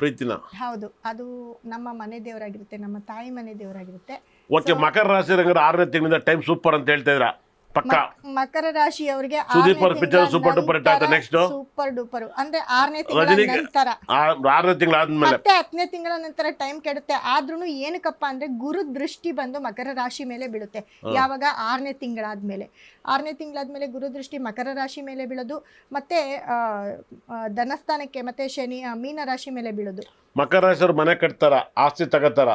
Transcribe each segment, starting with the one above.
ಪ್ರೀತಿನ. ಹೌದು, ಅದು ನಮ್ಮ ಮನೆ ದೇವರಾಗಿರುತ್ತೆ, ನಮ್ಮ ತಾಯಿ ಮನೆ ದೇವರಾಗಿರುತ್ತೆ. ಓಕೆ, ಮಕರ ರಾಶಿ ರಂಗರ 6ನೇ ತಿಂಗಳಿಂದ ಟೈಮ್ ಸೂಪರ್ ಅಂತ ಹೇಳ್ತಾ ಇದ್ರ ಪಕ್ಕ. ಮಕರ ರಾಶಿಯವರಿಗೆ ಸುದೀಪ್ ಅವ್ರ ಪಿಕ್ಚರ್ ಸೂಪರ್ ಡೂಪರ್ ಹಿಟ್ ಆಯ್ತು. ನೆಕ್ಸ್ಟ್ ಸೂಪರ್ ಡೂಪರ್ ಅಂದ್ರೆ 6ನೇ ತಿಂಗಳ ನಂತರ 6ನೇ ತಿಂಗಳ ಆದ್ಮೇಲೆ ಮತ್ತೆ 10ನೇ ತಿಂಗಳ ನಂತರ ಟೈಮ್ ಕೆಡುತ್ತೆ. ಆದ್ರೂ ಏನಕ್ಕಪ್ಪ ಅಂದ್ರೆ ಗುರು ದೃಷ್ಟಿ ಬಂದು ಮಕರ ರಾಶಿ ಮೇಲೆ ಬೀಳುತ್ತೆ. ಯಾವಾಗ 6ನೇ ತಿಂಗಳಾದ್ಮೇಲೆ 6ನೇ ತಿಂಗಳಾದ್ಮೇಲೆ ಗುರು ದೃಷ್ಟಿ ಮಕರ ರಾಶಿ ಮೇಲೆ ಬೀಳೋದು, ಮತ್ತೆ ಧನಸ್ಥಾನಕ್ಕೆ ಮತ್ತೆ ಶನಿ ಮೀನ ರಾಶಿ ಮೇಲೆ ಬೀಳೋದು. ಮಕರ ರಾಶಿಯವ್ರು ಮನೆ ಕಟ್ತಾರ, ಆಸ್ತಿ ತಗೋತಾರ?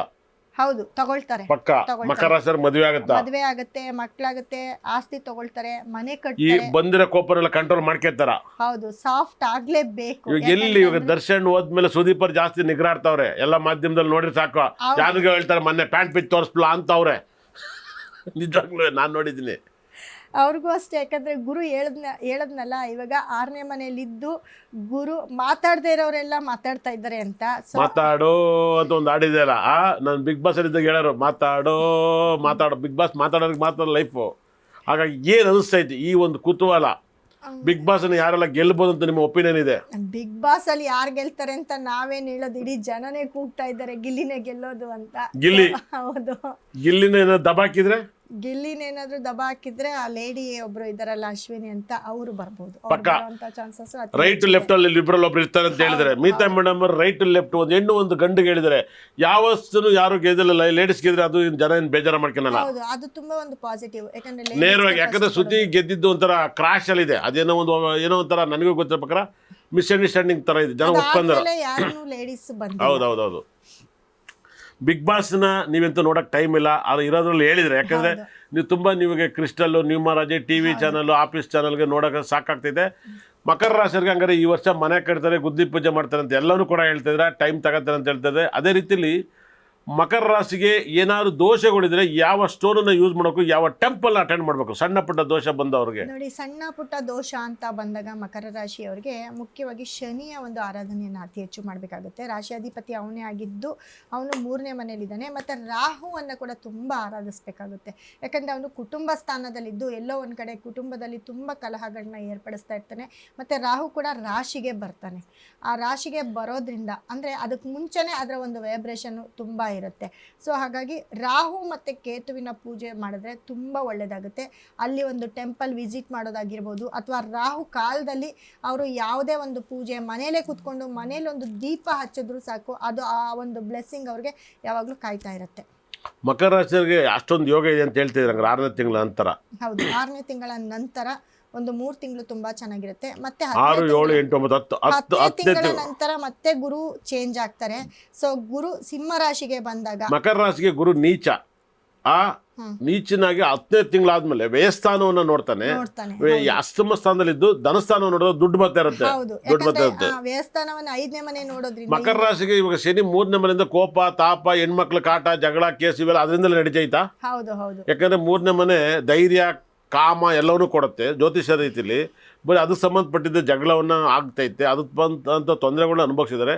ಹೌದು, ತಗೊಳ್ತಾರೆ. ಪಕ್ಕ. ಮಕರ ರಾಶಿಯವ್ರು ಮದುವೆ ಆಗುತ್ತಾ? ಮದುವೆ ಆಗುತ್ತೆ, ಮಕ್ಕಳಾಗುತ್ತೆ, ಆಸ್ತಿ ತಗೊಳ್ತಾರೆ, ಮನೆ ಈ ಕಟ್ತಾರೆ. ಬಂದಿರೋ ಕೋಪರೆಲ್ಲ ಕಂಟ್ರೋಲ್ ಮಾಡ್ಕೊತಾರ. ಹೌದು, ಸಾಫ್ಟ್ ಆಗ್ಲೇಬೇಕು. ಇವಾಗ ಎಲ್ಲಿ ಇವಾಗ ದರ್ಶನ್ ಹೋದ್ಮೇಲೆ ಸುದೀಪ್ ಅವ್ರು ಜಾಸ್ತಿ ನಿಗ್ರಾಡ್ತಾವ್ರೆ. ಎಲ್ಲ ಮಾಧ್ಯಮದಲ್ಲಿ ನೋಡ್ರಿ ಸಾಕು. ಯಾರಿಗೂ ಹೇಳ್ತಾರೆ ಮೊನ್ನೆ ಪ್ಯಾಂಟ್ ಪಿಚ್ ತೋರಿಸ್ಲಾ ಅಂತವ್ರೆ. ನಿಜವಾಗ್ಲೂ ನಾನ್ ನೋಡಿದ್ದೀನಿ. ಅವ್ರಿಗೂ ಅಷ್ಟೇ, ಯಾಕಂದ್ರೆ ಗುರು ಹೇಳದ್ನಲ್ಲ, ಇವಾಗ 6ನೇ ಮನೆಯಲ್ಲಿದ್ದು ಗುರು ಮಾತಾಡದೇ ಇರೋರೆಲ್ಲ ಮಾತಾಡ್ತಾ ಇದ್ದಾರೆ ಅಂತ. ಮಾತಾಡೋ ಅಂತ ಒಂದು ಆಡಿದೆಯಲ್ಲ, ನಾನು ಬಿಗ್ ಬಾಸ್ ಅಲ್ಲಿ ಇದ್ದಾಗ ಹೇಳೋರು ಮಾತಾಡೋ ಬಿಗ್ ಬಾಸ್ ಮಾತಾಡೋರಿಗೆ ಮಾತ್ರ ಲೈಫು. ಹಾಗಾಗಿ ಏನ್ ಅನಿಸ್ತೈತಿ ಈ ಒಂದು ಕುತೂಹಲ, ಬಿಗ್ ಬಾಸ್ ಅನ್ನು ಯಾರೆಲ್ಲ ಗೆಲ್ಬಹುದು ಅಂತ ನಿಮ್ಮ ಒಪಿನಿಯನ್ ಇದೆ? ಬಿಗ್ ಬಾಸ್ ಅಲ್ಲಿ ಯಾರು ಗೆಲ್ತಾರೆ ಅಂತ ನಾವೇನ್ ಹೇಳೋದು, ಇಡೀ ಜನನೇ ಕೂಗ್ತಾ ಇದ್ದಾರೆ ಗಿಲ್ಲಿನೇ ಗೆಲ್ಲೋದು ಅಂತ. ಗಿಲ್ಲಿ? ಹೌದು, ಗಿಲ್ಲಿನ ಏನಾದ್ರು ದಬಾಕಿದ್ರೆ, ಗಿಲ್ಲಿನೇನಾದ್ರೂ ದಬ ಹಾಕಿದ್ರೆ ಆ ಲೇಡಿ ಒಬ್ರು ಇದಾರಲ್ಲ ಅಶ್ವಿನಿ ಅಂತ, ಅವರು ಬರ್ಬೋದು. ಚಾನ್ಸಸ್ ರೈಟ್ ಲೆಫ್ಟ್ ಅಲ್ಲಿ ಲಿಬ್ರಲ್ ಒಬ್ರು ಇರ್ತಾರೆ ಅಂತ ಹೇಳಿದ್ರೆ, ಮಿತಾ ಮೇಡಮ್ ರೈಟ್ ಲೆಫ್ಟ್ ಒಂದು ಹೆಣ್ಣು ಒಂದು ಗಂಡು ಹೇಳಿದರೆ ಯಾವತ್ತೂ ಯಾರು ಗೆದ್ದಿಲ್ಲ, ಲೇಡೀಸ್ ಗೆದ್ರೆ ಅದು ಜನ ಏನು ಬೇಜಾರ ಮಾಡ್ಕೊಳಲ್ಲ. ಹೌದು, ಅದು ತುಂಬಾ ಒಂದು ಪಾಸಿಟಿವ್. ಯಾಕಂದ್ರೆ ನೇರವಾಗಿ, ಯಾಕಂದ್ರೆ ಸುದ್ದಿ ಗೆದ್ದಿದ್ದು ಒಂಥರ ಕ್ರಾಶ್ ಅಲ್ಲಿ ಇದೆ, ಅದೇನೋ ಒಂಥರ ನನಗೂ ಗೊತ್ತಿರೋ ಪ್ರಕಾರ ಮಿಸ್ಅಂಡರ್ಸ್ಟ್ಯಾಂಡಿಂಗ್ ತರ ಇದೆ, ಜನ ಒಪ್ಕೊಂಡ್ರ. ಲೇಡೀಸ್ ಹೌದೌದೌದು. ಬಿಗ್ ಬಾಸ್ನ ನೀವಂತೂ ನೋಡಕ್ ಟೈಮ್ ಇಲ್ಲ, ಅದು ಇರೋದ್ರಲ್ಲಿ ಹೇಳಿದ್ರೆ. ಯಾಕಂದ್ರೆ ನೀವು ತುಂಬಾ ನಿಮಗೆ ಕ್ರಿಸ್ಟಲ್, ನ್ಯೂಮರಾಜಿ, ಟಿವಿ ಚಾನಲ್, ಆಫೀಸ್ ಚಾನಲ್ಗೆ ನೋಡೋಕೆ ಸಾಕಾಗ್ತಿದೆ. ಮಕರ ರಾಶಿಯವ್ರಿಗೆ ಹಂಗಾರೆ ಈ ವರ್ಷ ಮನೆ ಕಟ್ತಾರೆ, ಗುದ್ದಿ ಪೂಜೆ ಮಾಡ್ತಾರೆ ಅಂತ ಎಲ್ಲನೂ ಕೂಡ ಹೇಳ್ತಿದ್ರೆ, ಟೈಮ್ ತಗೋತಾರೆ ಅಂತ ಹೇಳ್ತಿದ್ರೆ. ಅದೇ ರೀತಿಲಿ ಮಕರ ರಾಶಿಗೆ ಏನಾದ್ರು ದೋಷಗಳಿದ್ರೆ ಯಾವ ಸ್ಟೋನನ್ನ ಯೂಸ್ ಮಾಡಬೇಕು, ಯಾವ ಟೆಂಪಲ್ ಅಟೆಂಡ್ ಮಾಡಬೇಕು? ಸಣ್ಣ ಪುಟ್ಟ ದೋಷ ಬಂದವ್ರಿಗೆ ನೋಡಿ, ಸಣ್ಣ ಪುಟ್ಟ ದೋಷ ಅಂತ ಬಂದಾಗ ಮಕರ ರಾಶಿಯವರಿಗೆ ಮುಖ್ಯವಾಗಿ ಶನಿಯ ಒಂದು ಆರಾಧನೆಯನ್ನು ಅತಿ ಹೆಚ್ಚು ಮಾಡಬೇಕಾಗುತ್ತೆ. ರಾಶಿಯಾಧಿಪತಿ ಅವನೇ ಆಗಿದ್ದು, ಅವನು 3ನೇ ಮನೆಯಲ್ಲಿದ್ದಾನೆ. ಮತ್ತು ರಾಹುವನ್ನು ಕೂಡ ತುಂಬ ಆರಾಧಿಸಬೇಕಾಗುತ್ತೆ. ಯಾಕಂದರೆ ಅವನು ಕುಟುಂಬ ಸ್ಥಾನದಲ್ಲಿದ್ದು ಎಲ್ಲೋ ಒಂದು ಕಡೆ ಕುಟುಂಬದಲ್ಲಿ ತುಂಬ ಕಲಹಗಳನ್ನ ಏರ್ಪಡಿಸ್ತಾ ಇರ್ತಾನೆ. ಮತ್ತು ರಾಹು ಕೂಡ ರಾಶಿಗೆ ಬರ್ತಾನೆ. ಆ ರಾಶಿಗೆ ಬರೋದ್ರಿಂದ ಅಂದರೆ ಅದಕ್ಕೆ ಮುಂಚೆನೇ ಅದರ ಒಂದು ವೈಬ್ರೇಷನ್ನು ತುಂಬ ಇರುತ್ತೆ. ಸೊ ಹಾಗಾಗಿ ರಾಹು ಮತ್ತು ಕೇತುವಿನ ಪೂಜೆ ಮಾಡಿದ್ರೆ ತುಂಬ ಒಳ್ಳೆಯದಾಗುತ್ತೆ. ಅಲ್ಲಿ ಒಂದು ಟೆಂಪಲ್ ವಿಸಿಟ್ ಮಾಡೋದಾಗಿರ್ಬೋದು, ಅಥವಾ ರಾಹು ಕಾಲದಲ್ಲಿ ಅವರು ಯಾವುದೇ ಒಂದು ಪೂಜೆ ಮನೇಲೇ ಕೂತ್ಕೊಂಡು ಮನೇಲಿ ಒಂದು ದೀಪ ಹಚ್ಚಿದ್ರು ಸಾಕು, ಅದು ಆ ಒಂದು ಬ್ಲೆಸ್ಸಿಂಗ್ ಅವ್ರಿಗೆ ಯಾವಾಗಲೂ ಕಾಯ್ತಾ ಇರುತ್ತೆ. ಮಕರ ರಾಶಿಯವರಿಗೆ ಅಷ್ಟೊಂದು ಯೋಗ ಇದೆ ಅಂತ ಹೇಳ್ತಿದ್ರೆ 6ನೇ ತಿಂಗಳ ನಂತರ? ಹೌದು, 6ನೇ ತಿಂಗಳ ನಂತರ ಒಂದು 3 ತಿಂಗಳು ತುಂಬಾ ಚೆನ್ನಾಗಿರುತ್ತೆ. ಮತ್ತೆ 6, 7, 8, 9, 10 ತಿಂಗಳ ನಂತರ ಮತ್ತೆ ಗುರು ಚೇಂಜ್ ಆಗ್ತಾರೆ. ಸೊ ಗುರು ಸಿಂಹ ರಾಶಿಗೆ ಬಂದಾಗ ಮಕರ ರಾಶಿಗೆ ಗುರು ನೀಚ. ಆ ನೀಚನಾಗಿ 10ನೇ ತಿಂಗಳಾದ್ಮೇಲೆ ವ್ಯಯಸ್ಥಾನವನ್ನ ನೋಡ್ತಾನೆ. ಅಷ್ಟಮ ಸ್ಥಾನದಲ್ಲಿದ್ದು ಧನಸ್ಥಾನವನ್ನು ನೋಡೋದು ದುಡ್ಡು ಬರ್ತಾ ಇರುತ್ತೆ. ದುಡ್ಡು ಬರ್ತಾ ಇರುತ್ತೆ. ವ್ಯಯಸ್ಥಾನವನ್ನ 5ನೇ ಮನೆ ನೋಡೋದ್ರಿಂದ ಮಕರ ರಾಶಿಗೆ ಇವಾಗ ಶನಿ 3ನೇ ಮನೆಯಿಂದ ಕೋಪ, ತಾಪ, ಹೆಣ್ಮಕ್ಳ ಕಾಟ, ಜಗಳ, ಕೇಸ್ ಇವೆಲ್ಲ ಅದರಿಂದಲೇ ನಡೀತೈತಾ? ಹೌದು ಹೌದು. ಯಾಕಂದ್ರೆ 3ನೇ ಮನೆ ಧೈರ್ಯ, ಕಾಮ ಎಲ್ಲವನ್ನೂ ಕೊಡುತ್ತೆ ಜ್ಯೋತಿಷ ರೀತಿಯಲ್ಲಿ. ಬರೀ ಅದಕ್ಕೆ ಸಂಬಂಧಪಟ್ಟಿದ್ದ ಜಗಳವನ್ನ ಆಗ್ತೈತೆ, ಅದಕ್ಕೆ ಬಂದಂಥ ತೊಂದರೆಗಳನ್ನ ಅನುಭವಿಸಿದ್ದಾರೆ.